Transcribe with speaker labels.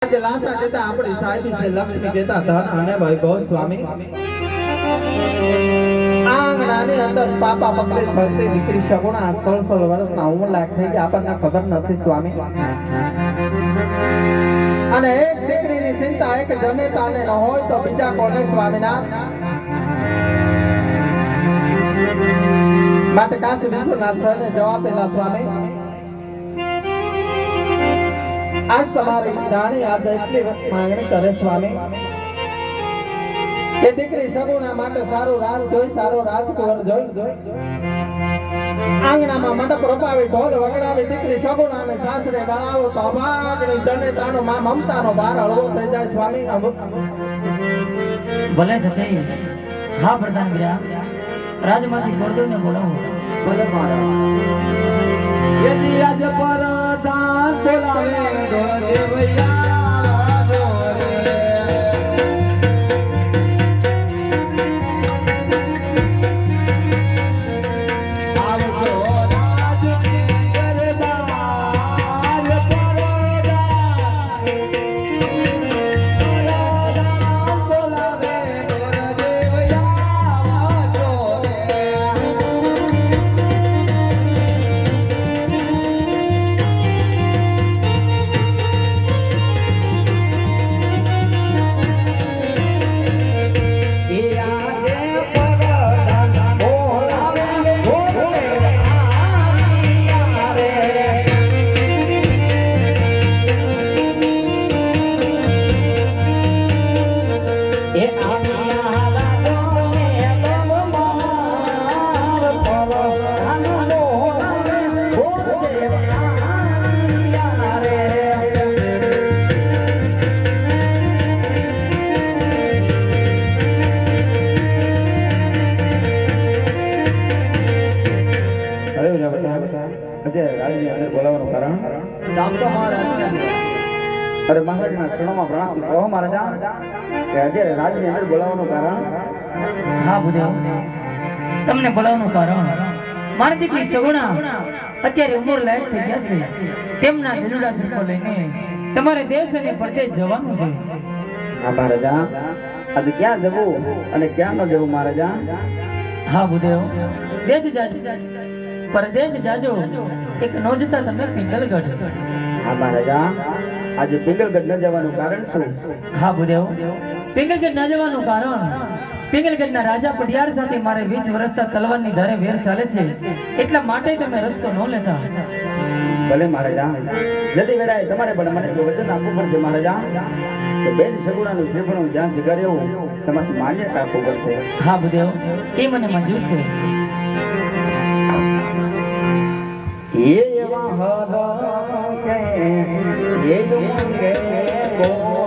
Speaker 1: આજે લાસા દેતા આપણી સાહેબી છે લક્ષ્મી દેતા ધન અને વૈભવ સ્વામી આંગણાની અંદર પાપા પકડી ભક્તિ દીકરી સગુણા 16 વર્ષના ઉંમર થઈ ગયા આપણને ખબર નથી સ્વામી અને એક દીકરીની ચિંતા એક જનેતાને ન હોય તો બીજા કોને સ્વામીનાથ માટે કાશી વિશ્વનાથ સરને જવાબ પેલા સ્વામી आज तुम्हारी रानी आज એટલી માંગણી કરે સ્વામી કે દીકરી સગુણા માટે સારો રાજ જોઈ સારો રાજકુંવર જોઈ આંગણામાં મંડપ રોપાવી ઢોલ વગડાવી દીકરી સગુણાને સાસરે ગણાવો તો અભાગણી જનેતાનો માં મમતાનો ભાર હળવો થઈ જાય સ્વામી
Speaker 2: ભલે સતે હા પ્રધાન ગયા રાજમાંથી ગોરદેવને બોલાવો ભલે મહારાજ
Speaker 3: यदि आज परदान बोलावे देवैया
Speaker 1: अरे महाराज ना सुनो में प्रणाम कहो महाराजा के अजय राज ने अंदर बोलावવાનું કારણ
Speaker 2: હા ભૂદેવ તમને બોલાવવાનું કારણ મારી દીકરી સગુણા અત્યારે ઉંમર લાયક થઈ ગયા છે તેમના દિલડા સરકો લઈને તમારે દેશ અને પરદેશ જવાનું છે
Speaker 1: હા મહારાજા આજે ક્યાં જવું અને ક્યાં ન જવું મહારાજા
Speaker 2: હા ભૂદેવ દેશ જાજો પરદેશ જાજો એક નોજતા તમે પિંગલગઢ
Speaker 1: હા મહારાજા આજે પિંગલગઢ ન જવાનું કારણ શું
Speaker 2: હા ભૂદેવ પિંગલગઢ ન જવાનું કારણ પિંગલગઢના રાજા પડિયાર સાથે મારે 20 વર્ષથી તલવારની ધારે વેર ચાલે છે એટલા માટે તમે રસ્તો ન લેતા
Speaker 1: ભલે મહારાજા જતી વેળાએ તમારે પણ મને વચન આપવું પડશે મહારાજા કે બેન સગુણાનું શ્રીફળનું જ્યાં સ્વીકાર્યું તમારે માન્યતા આપવું પડશે
Speaker 2: હા ભૂદેવ એ મને મંજૂર છે
Speaker 1: ये वहाँ के ये